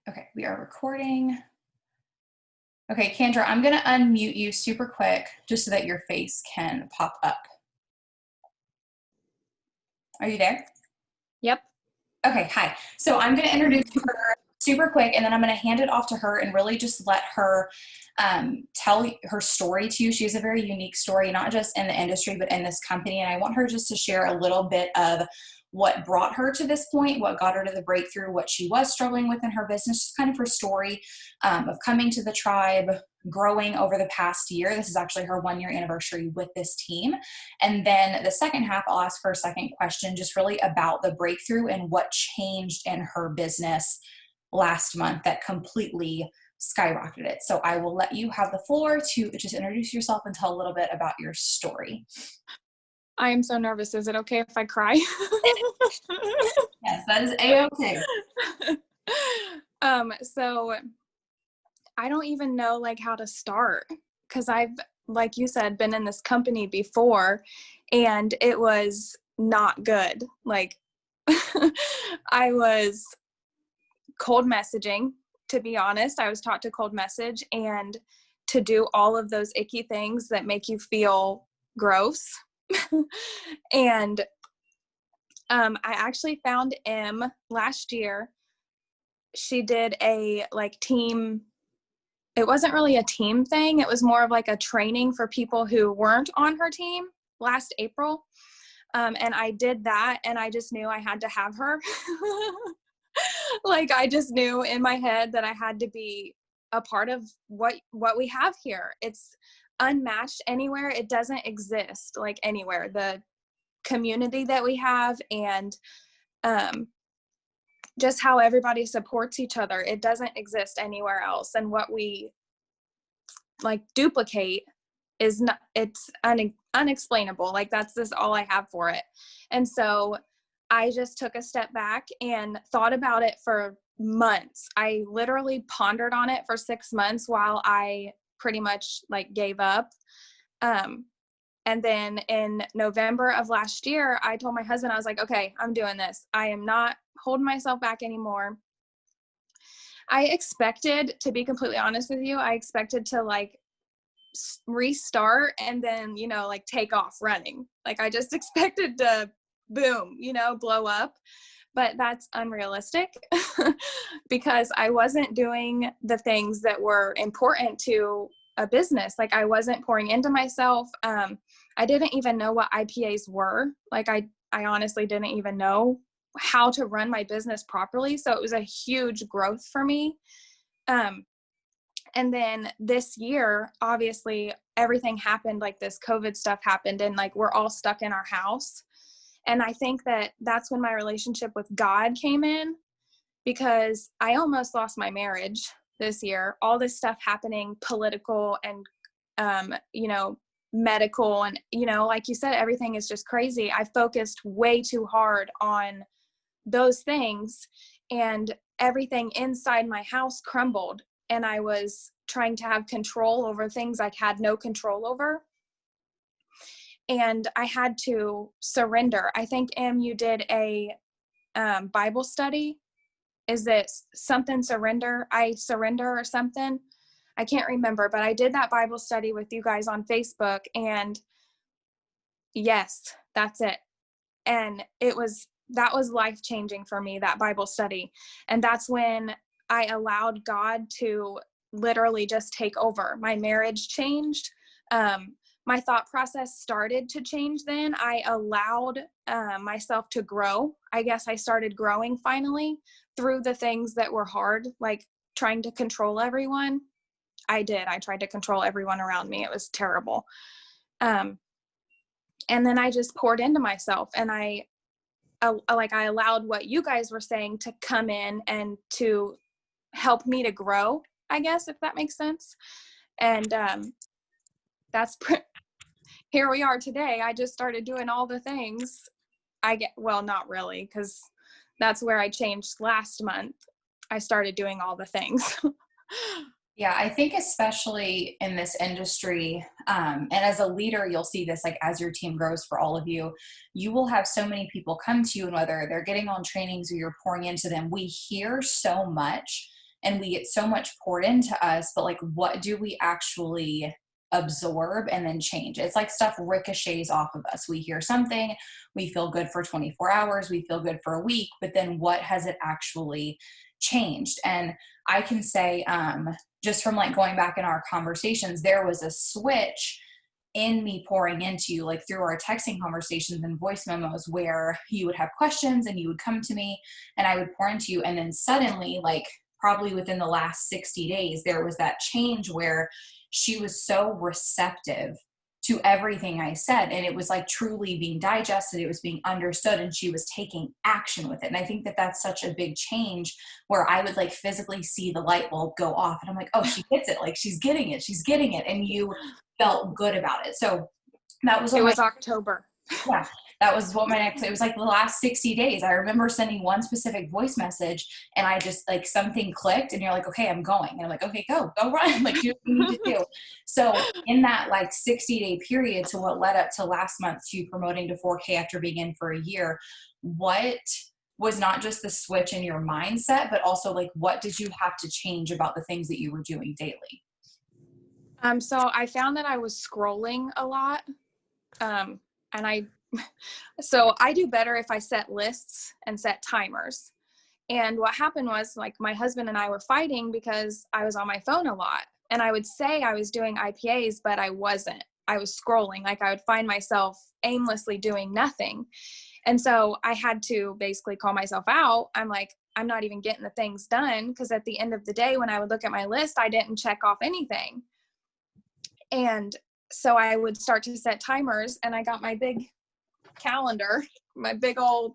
Okay, we are recording. Okay, Candra, I'm going to unmute you super quick just so that your face can pop up. Are you there? Yep. Okay, hi. So I'm going to introduce her super quick, and then I'm going to hand it off to her and really just let her tell her story to you. She has a very unique story, not just in the industry, but in this company. And I want her just to share a little bit of what brought her to this point, what got her to the breakthrough, what she was struggling with in her business, just kind of her story of coming to the tribe, growing over the past year. This is actually her 1-year anniversary with this team. And then the second half, I'll ask her a second question, just really about the breakthrough and what changed in her business last month that completely skyrocketed it. So I will let you have the floor to just introduce yourself and tell a little bit about your story. I am so nervous. Is it okay if I cry? Yes, that is A-okay. So I don't even know how to start, because I've, like you said, been in this company before and it was not good. I was cold messaging, to be honest. I was taught to cold message and to do all of those icky things that make you feel gross. And I actually found Em last year. She did a team. It wasn't really a team thing. It was more of a training for people who weren't on her team last April. And I did that, and I just knew I had to have her. I just knew in my head that I had to be a part of what we have here. It's unmatched anywhere. It doesn't exist anywhere. The community that we have, and just how everybody supports each other, it doesn't exist anywhere else. And what we duplicate is not, it's unexplainable. That's just all I have for it. And so I just took a step back and thought about it for months. I literally pondered on it for 6 months while I pretty much gave up. And then in November of last year, I told my husband, I was like, okay, I'm doing this. I am not holding myself back anymore. I expected, to be completely honest with you, I expected to restart and then, take off running. I just expected to boom, blow up. But that's unrealistic because I wasn't doing the things that were important to a business. I wasn't pouring into myself. I didn't even know what IPAs were. I honestly didn't even know how to run my business properly. So it was a huge growth for me. And then this year, obviously everything happened, this COVID stuff happened, and we're all stuck in our house. And I think that that's when my relationship with God came in, because I almost lost my marriage this year. All this stuff happening, political and, medical. And, like you said, everything is just crazy. I focused way too hard on those things, and everything inside my house crumbled. And I was trying to have control over things I had no control over. And I had to surrender. I think, Em, you did a Bible study. Is it something surrender? I surrender or something? I can't remember, but I did that Bible study with you guys on Facebook, and yes, that's it. And that was life-changing for me, that Bible study. And that's when I allowed God to literally just take over. My marriage changed. My thought process started to change then. I allowed myself to grow. I guess I started growing finally through the things that were hard, trying to control everyone. I did. I tried to control everyone around me. It was terrible. And then I just poured into myself, and I allowed what you guys were saying to come in and to help me to grow, I guess, if that makes sense. And here we are today. I just started doing all the things. Well, not really, because that's where I changed last month. I started doing all the things. Yeah, I think especially in this industry, and as a leader, you'll see this as your team grows for all of you, you will have so many people come to you, and whether they're getting on trainings or you're pouring into them, we hear so much and we get so much poured into us, but like, what do we actually absorb and then change? It's like stuff ricochets off of us. We hear something, we feel good for 24 hours, we feel good for a week, but then what has it actually changed? And I can say, just from like going back in our conversations, there was a switch in me pouring into you, like through our texting conversations and voice memos, where you would have questions and you would come to me and I would pour into you. And then suddenly, like probably within the last 60 days, there was that change where she was so receptive to everything I said. And it was like truly being digested. It was being understood, and she was taking action with it. And I think that that's such a big change, where I would like physically see the light bulb go off and I'm like, oh, she gets it. Like she's getting it. She's getting it. And you felt good about it. So that was It what was October. yeah, that was what my next, it was like the last 60 days. I remember sending one specific voice message and I just like something clicked and you're like, okay, I'm going. And I'm like, okay, go run. Like do what you need to do. So in that like 60-day period to what led up to last month to promoting to 4K after being in for a year, what was not just the switch in your mindset, but also like, what did you have to change about the things that you were doing daily? So I found that I was scrolling a lot. And so I do better if I set lists and set timers. And what happened was, like, my husband and I were fighting because I was on my phone a lot, and I would say I was doing IPAs, but I wasn't. I was scrolling. Like, I would find myself aimlessly doing nothing. And so I had to basically call myself out. I'm like, I'm not even getting the things done, because at the end of the day, when I would look at my list, I didn't check off anything. And so I would start to set timers, and I got my big calendar, my big old,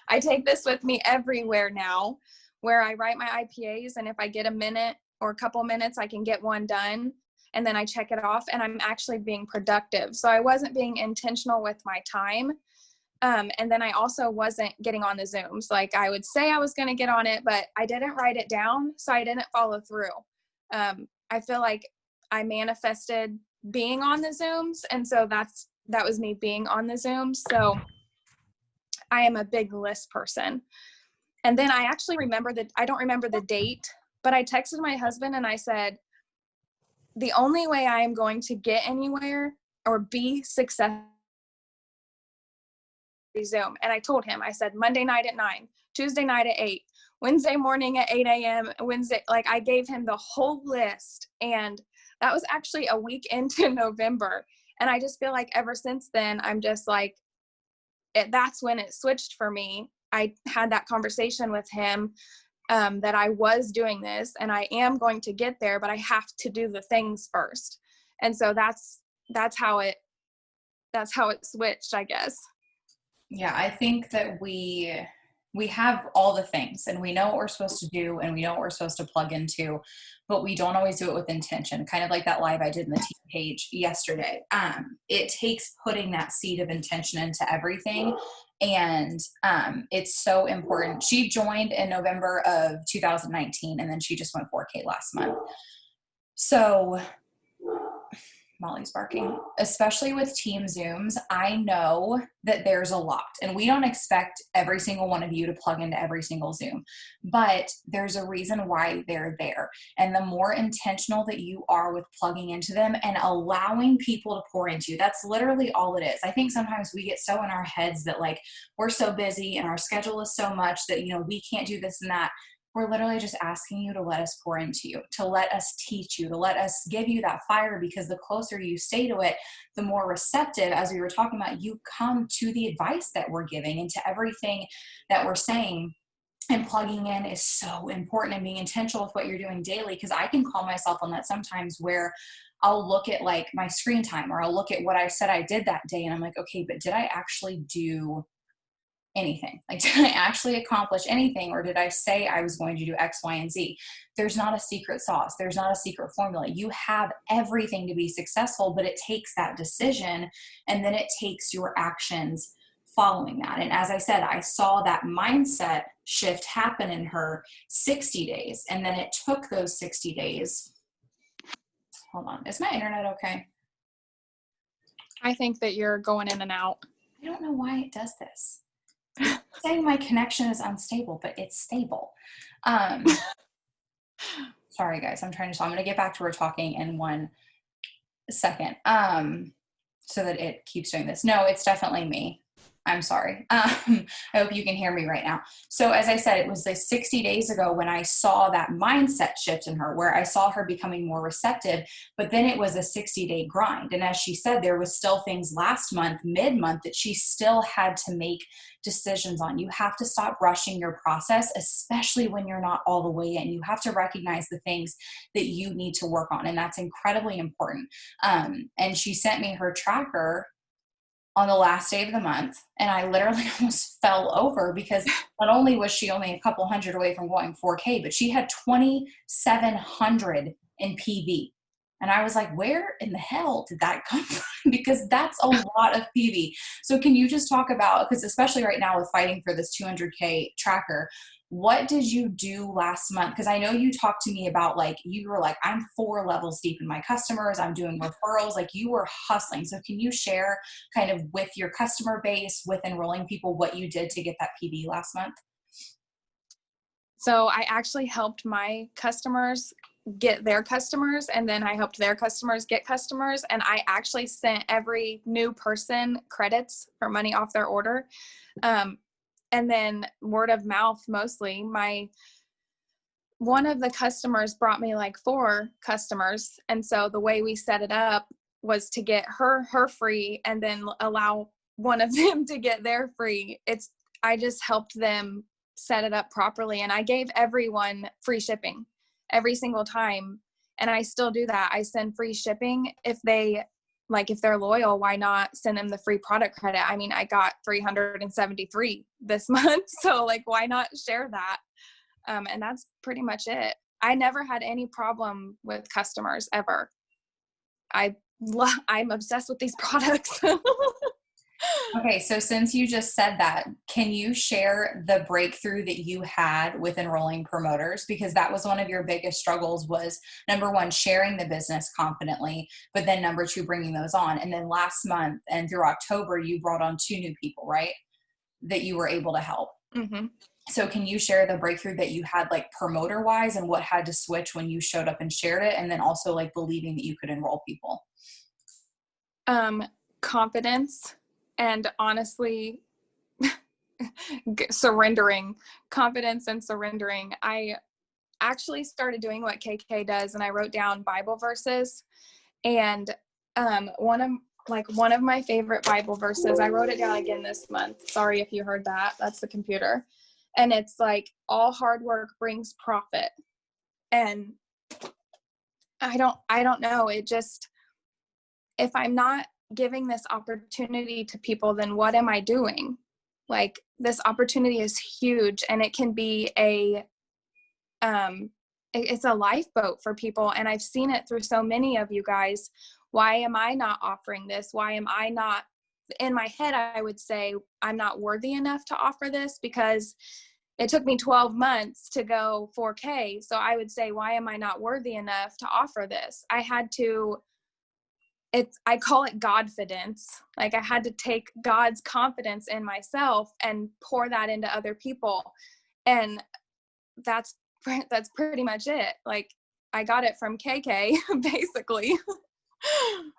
I take this with me everywhere now, where I write my IPAs, and if I get a minute or a couple minutes, I can get one done, and then I check it off, and I'm actually being productive. So I wasn't being intentional with my time. And then I also wasn't getting on the Zooms. Like, I would say I was going to get on it, but I didn't write it down, so I didn't follow through. I feel like I manifested being on the Zooms, and so that was me being on the Zooms. So I am a big list person. And then I actually remember that, I don't remember the date, but I texted my husband and I said, the only way I am going to get anywhere or be successful Zoom. And I told him, I said, Monday night at 9, Tuesday night at 8, Wednesday morning at 8 a.m., Wednesday, like, I gave him the whole list. And that was actually a week into November. And I just feel like ever since then, I'm just like, that's when it switched for me. I had that conversation with him, that I was doing this and I am going to get there, but I have to do the things first. And so that's how it switched, I guess. Yeah, I think that we have all the things and we know what we're supposed to do and we know what we're supposed to plug into, but we don't always do it with intention. Kind of like that live I did in the team page yesterday. It takes putting that seed of intention into everything. And it's so important. She joined in November of 2019 and then she just went 4K last month. So Molly's barking, especially with team Zooms, I know that there's a lot and we don't expect every single one of you to plug into every single Zoom, but there's a reason why they're there. And the more intentional that you are with plugging into them and allowing people to pour into you, that's literally all it is. I think sometimes we get so in our heads that like, we're so busy and our schedule is so much that, you know, we can't do this and that. We're literally just asking you to let us pour into you, to let us teach you, to let us give you that fire, because the closer you stay to it, the more receptive, as we were talking about, you come to the advice that we're giving and to everything that we're saying. And plugging in is so important, and being intentional with what you're doing daily, because I can call myself on that sometimes where I'll look at like my screen time or I'll look at what I said I did that day and I'm like, okay, but did I actually do anything? Like, did I actually accomplish anything, or did I say I was going to do X, Y, and Z? There's not a secret sauce. There's not a secret formula. You have everything to be successful, but it takes that decision, and then it takes your actions following that. And as I said, I saw that mindset shift happen in her 60 days, and then it took those 60 days. Hold on. Is my internet okay? I think that you're going in and out. I don't know why it does this. It's saying my connection is unstable, but it's stable. Sorry guys, I'm going to get back to her talking in 1 second. So that it keeps doing this. No, it's definitely me. I'm sorry. I hope you can hear me right now. So as I said, it was like 60 days ago when I saw that mindset shift in her, where I saw her becoming more receptive, but then it was a 60-day grind. And as she said, there was still things last month, mid-month, that she still had to make decisions on. You have to stop rushing your process, especially when you're not all the way in. You have to recognize the things that you need to work on. And that's incredibly important. And she sent me her tracker on the last day of the month, and I literally almost fell over because not only was she only a couple hundred away from going 4K, but she had 2,700 in PV. And I was like, where in the hell did that come from? Because that's a lot of PV. So can you just talk about, because especially right now with fighting for this 200K tracker, what did you do last month? Because I know you talked to me about, like, you were like, I'm 4 levels deep in my customers, I'm doing referrals, like you were hustling. So can you share kind of with your customer base, with enrolling people, what you did to get that PV last month? So I actually helped my customers get their customers, and then I helped their customers get customers. And I actually sent every new person credits for money off their order. And then word of mouth, mostly. One of the customers brought me like 4 customers. And so the way we set it up was to get her free and then allow one of them to get their free. I just helped them set it up properly. And I gave everyone free shipping every single time. And I still do that. I send free shipping. If they're loyal, why not send them the free product credit? I mean, I got 373 this month. So like, why not share that? And that's pretty much it. I never had any problem with customers ever. I'm obsessed with these products. Okay, so since you just said that, can you share the breakthrough that you had with enrolling promoters? Because that was one of your biggest struggles, was number 1, sharing the business confidently, but then number 2, bringing those on. And then last month and through October, you brought on 2 new people, right? That you were able to help. Mm-hmm. So can you share the breakthrough that you had, like promoter wise, and what had to switch when you showed up and shared it? And then also like believing that you could enroll people. Confidence, and honestly, surrendering. Confidence and surrendering. I actually started doing what KK does, and I wrote down Bible verses. And one of my favorite Bible verses, I wrote it down again this month. Sorry if you heard that. That's the computer. And it's like, all hard work brings profit. And I don't know. It just, if I'm not giving this opportunity to people, then what am I doing? Like, this opportunity is huge, and it can be it's a lifeboat for people. And I've seen it through so many of you guys. Why am I not offering this? Why am I not, in my head, I would say I'm not worthy enough to offer this, because it took me 12 months to go 4K. So I would say, why am I not worthy enough to offer this? I call it Godfidence. Like, I had to take God's confidence in myself and pour that into other people. And that's pretty much it. Like, I got it from KK, basically.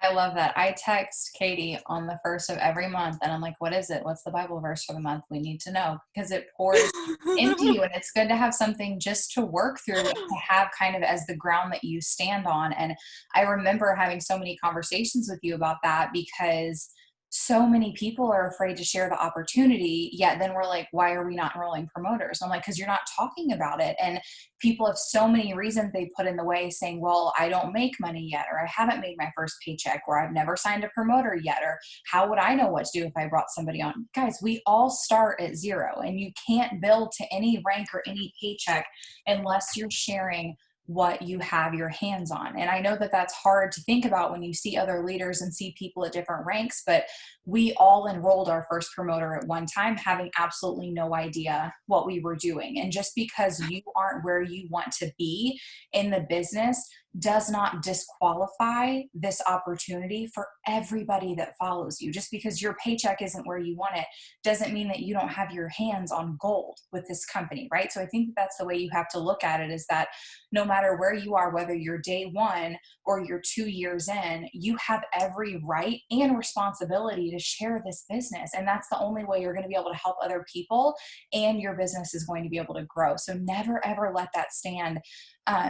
I love that. I text Katie on the first of every month and I'm like, what is it? What's the Bible verse for the month? We need to know, because it pours into you, and it's good to have something just to work through and to have kind of as the ground that you stand on. And I remember having so many conversations with you about that, because so many people are afraid to share the opportunity, yet then we're like, why are we not enrolling promoters? And I'm like, because you're not talking about it. And people have so many reasons they put in the way, saying, well, I don't make money yet, or I haven't made my first paycheck, or I've never signed a promoter yet, or how would I know what to do if I brought somebody on? Guys, we all start at 0, and you can't build to any rank or any paycheck unless you're sharing what you have your hands on. And I know that that's hard to think about when you see other leaders and see people at different ranks, but we all enrolled our first promoter at one time having absolutely no idea what we were doing. And just because you aren't where you want to be in the business does not disqualify this opportunity for everybody that follows you. Just because your paycheck isn't where you want it doesn't mean that you don't have your hands on gold with this company, right? So I think that's the way you have to look at it, is that no matter where you are, whether you're day one or you're 2 years in, you have every right and responsibility to share this business. And that's the only way you're going to be able to help other people, and your business is going to be able to grow. So never, ever let that stand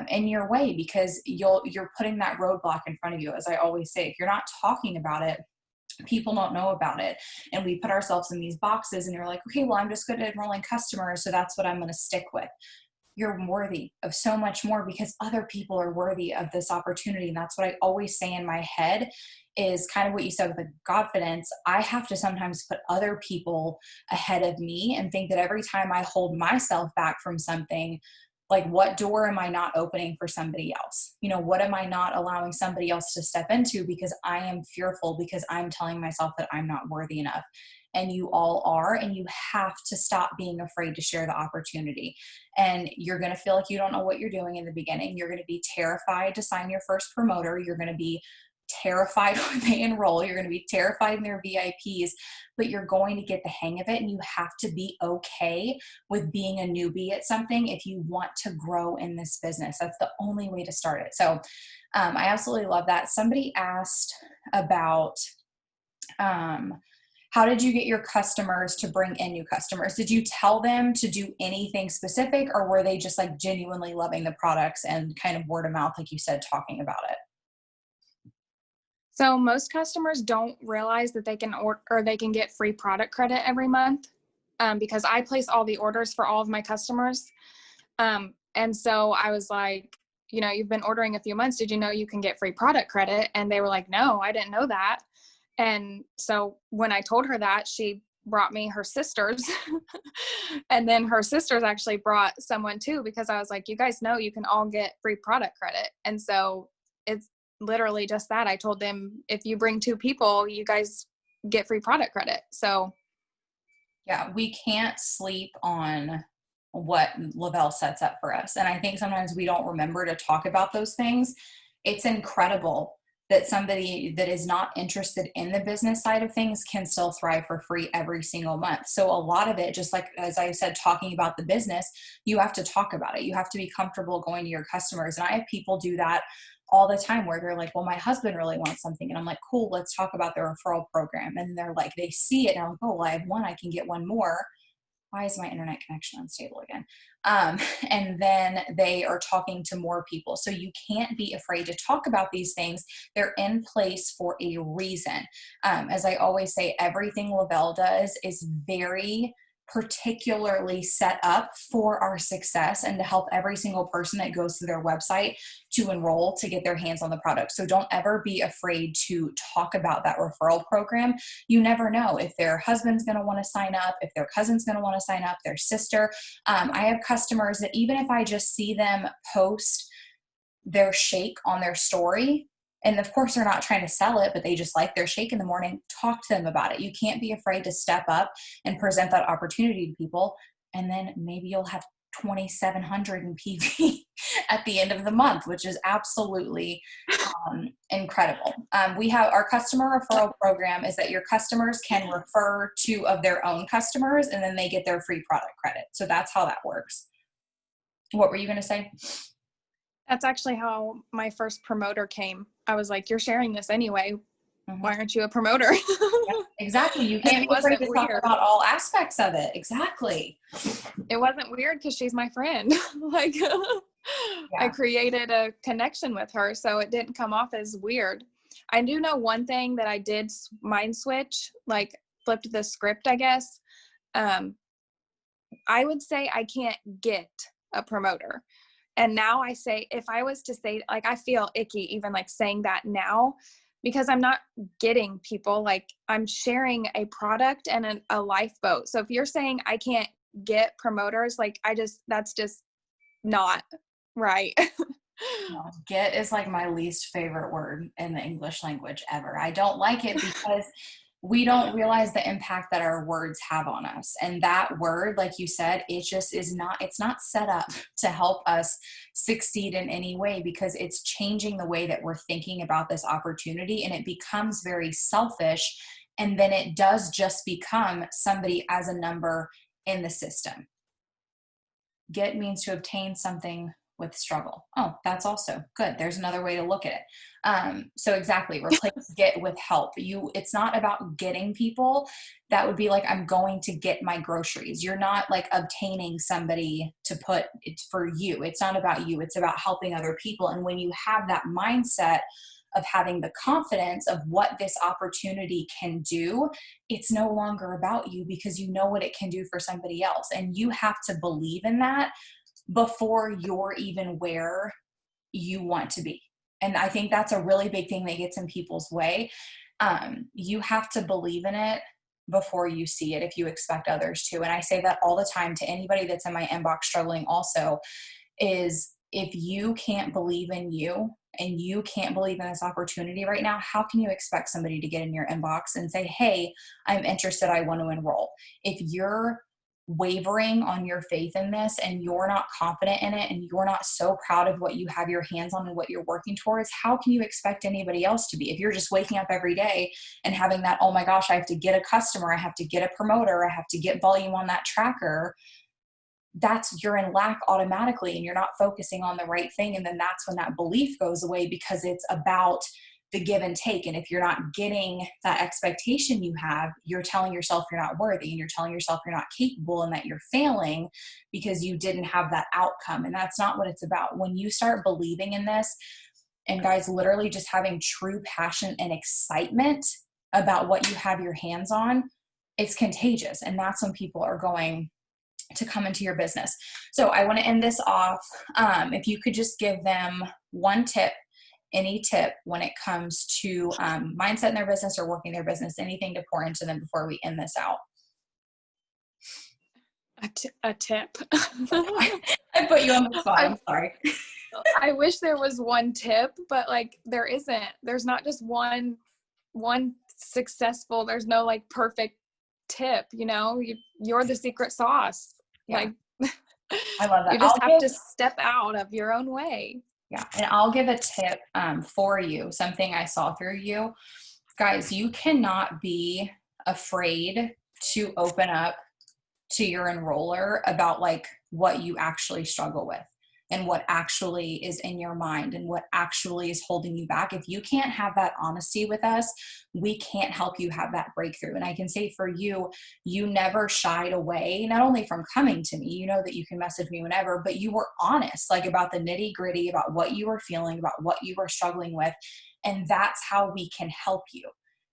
in your way, because you're putting that roadblock in front of you. As I always say, if you're not talking about it, people don't know about it. And we put ourselves in these boxes, and you're like, okay, well, I'm just good at enrolling customers, so that's what I'm going to stick with. You're worthy of so much more, because other people are worthy of this opportunity. And that's what I always say in my head, is kind of what you said with the confidence. I have to sometimes put other people ahead of me and think that every time I hold myself back from something, like, what door am I not opening for somebody else? You know, what am I not allowing somebody else to step into because I am fearful, because I'm telling myself that I'm not worthy enough. And you all are, and you have to stop being afraid to share the opportunity. And you're going to feel like you don't know what you're doing in the beginning. You're going to be terrified to sign your first promoter. You're going to be terrified when they enroll. You're going to be terrified in their VIPs, but you're going to get the hang of it. And you have to be okay with being a newbie at something if you want to grow in this business. That's the only way to start it. So I absolutely love that. Somebody asked about how did you get your customers to bring in new customers? Did you tell them to do anything specific, or were they just like genuinely loving the products and kind of word of mouth, like you said, talking about it? So most customers don't realize that they can order, or they can get free product credit every month, because I place all the orders for all of my customers. And so I was like, you know, you've been ordering a few months. Did you know you can get free product credit? And they were like, no, I didn't know that. And so when I told her that, she brought me her sisters. And then her sisters actually brought someone too, because I was like, you guys know you can all get free product credit. And so it's literally just that. I told them, if you bring 2 people, you guys get free product credit. So Yeah, we can't sleep on what Lavelle sets up for us. And I think sometimes we don't remember to talk about those things. It's incredible that somebody that is not interested in the business side of things can still thrive for free every single month. So a lot of it, just like, as I said, talking about the business, you have to talk about it. You have to be comfortable going to your customers. And I have people do that all the time, where they're like, well, my husband really wants something. And I'm like, cool, let's talk about the referral program. And they're like, they see it and I'm like, oh, well, I have one, I can get one more. Why is my internet connection unstable again? And then they are talking to more people. So you can't be afraid to talk about these things. They're in place for a reason. As I always say, everything Lavelle does is very particularly set up for our success and to help every single person that goes to their website to enroll, to get their hands on the product. So don't ever be afraid to talk about that referral program. You never know if their husband's going to want to sign up, if their cousin's going to want to sign up, their sister. I have customers that even if I just see them post their shake on their story, and of course they're not trying to sell it, but they just like their shake in the morning, talk to them about it. You can't be afraid to step up and present that opportunity to people. And then maybe you'll have 2,700 in PV at the end of the month, which is absolutely incredible. We have our customer referral program is that your customers can refer 2 of their own customers, and then they get their free product credit. So that's how that works. What were you going to say? that's actually how my first promoter came. I was like, you're sharing this anyway. Why aren't you a promoter? Yeah, exactly. You And can't it be afraid wasn't to talk weird. about all aspects of it. Exactly. It wasn't weird because she's my friend. Like, I Yeah. created a connection with her, so it didn't come off as weird. I do know one thing that I did mind switch, like flipped the script, I guess. I would say I can't get a promoter. And now I say, if I was to say, like, I feel icky even like saying that now, because I'm not getting people. Like, I'm sharing a product and a lifeboat. So if you're saying I can't get promoters, like, that's just not right. No, get is like my least favorite word in the English language ever. I don't like it because we don't realize the impact that our words have on us. And that word, like you said, it just is not, it's not set up to help us succeed in any way, because it's changing the way that we're thinking about this opportunity, and it becomes very selfish. And then it does just become somebody as a number in the system. Get means to obtain something with struggle. Oh, that's also good. There's another way to look at it. So exactly, replace get with help. It's not about getting people. That would be like, I'm going to get my groceries. You're not like obtaining somebody to put it for you. It's not about you. It's about helping other people. And when you have that mindset of having the confidence of what this opportunity can do, it's no longer about you, because you know what it can do for somebody else. And you have to believe in that before you're even where you want to be. And I think that's a really big thing that gets in people's way. You have to believe in it before you see it if you expect others to. And I say that all the time to anybody that's in my inbox struggling also, is if you can't believe in you and you can't believe in this opportunity right now, how can you expect somebody to get in your inbox and say, hey, I'm interested, I want to enroll? If you're wavering on your faith in this and you're not confident in it and you're not so proud of what you have your hands on and what you're working towards, how can you expect anybody else to be? If you're just waking up every day and having that, oh my gosh, I have to get a customer, I have to get a promoter, I have to get volume on that tracker, you're in lack automatically, and you're not focusing on the right thing. And then that's when that belief goes away, because it's about the give and take. And if you're not getting that expectation you have, you're telling yourself you're not worthy, and you're telling yourself you're not capable, and that you're failing because you didn't have that outcome. And that's not what it's about. When you start believing in this, and guys, literally just having true passion and excitement about what you have your hands on, it's contagious. And that's when people are going to come into your business. So I want to end this off. If you could just give them one tip, any tip when it comes to mindset in their business or working their business, anything to pour into them before we end this out. A tip. I put you on the spot. I'm sorry. I wish there was one tip, but like there isn't. There's not just one successful, there's no like perfect tip, you know. You're the secret sauce. Yeah. Like I love that. You just have to step out of your own way. Yeah. And I'll give a tip for you, something I saw through you. Guys, you cannot be afraid to open up to your enroller about like what you actually struggle with and what actually is in your mind and what actually is holding you back. If you can't have that honesty with us, we can't help you have that breakthrough. And I can say for you, you never shied away, not only from coming to me, you know that you can message me whenever, but you were honest, like about the nitty gritty, about what you were feeling, about what you were struggling with. And that's how we can help you.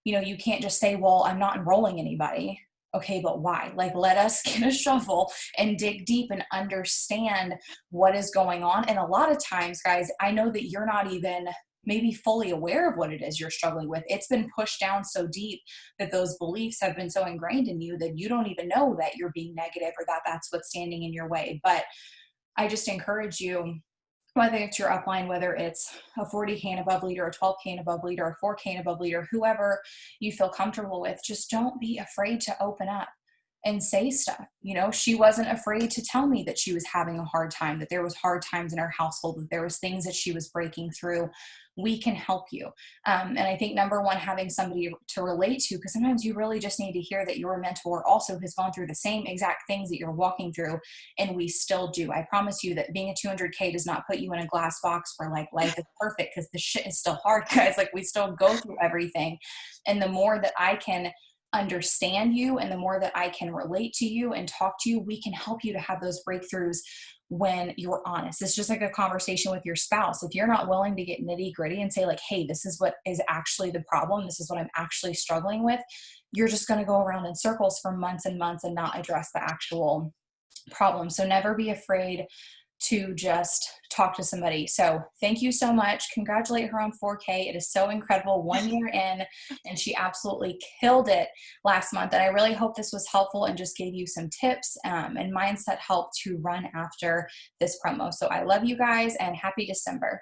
You know, you can't just say, well, I'm not enrolling anybody. Okay, but why? Like, let us get a shovel and dig deep and understand what is going on. And a lot of times, guys, I know that you're not even maybe fully aware of what it is you're struggling with. It's been pushed down so deep that those beliefs have been so ingrained in you that you don't even know that you're being negative or that that's what's standing in your way. But I just encourage you, whether it's your upline, whether it's a 40K and above leader, a 12K and above leader, a 4K and above leader, whoever you feel comfortable with, just don't be afraid to open up and say stuff. You know, she wasn't afraid to tell me that she was having a hard time, that there was hard times in her household, that there was things that she was breaking through. We can help you. And I think number one, having somebody to relate to, because sometimes you really just need to hear that your mentor also has gone through the same exact things that you're walking through, and we still do. I promise you that being a 200K does not put you in a glass box where like life is perfect, because the shit is still hard, guys. Like we still go through everything. And the more that I can understand you and the more that I can relate to you and talk to you, we can help you to have those breakthroughs when you're honest. It's just like a conversation with your spouse. If you're not willing to get nitty gritty and say like, hey, this is what is actually the problem, this is what I'm actually struggling with, you're just going to go around in circles for months and months and not address the actual problem. So never be afraid to just talk to somebody. So thank you so much. Congratulate her on 4K. It is so incredible. 1 year in, and she absolutely killed it last month. And I really hope this was helpful and just gave you some tips and mindset help to run after this promo. So I love you guys and happy December.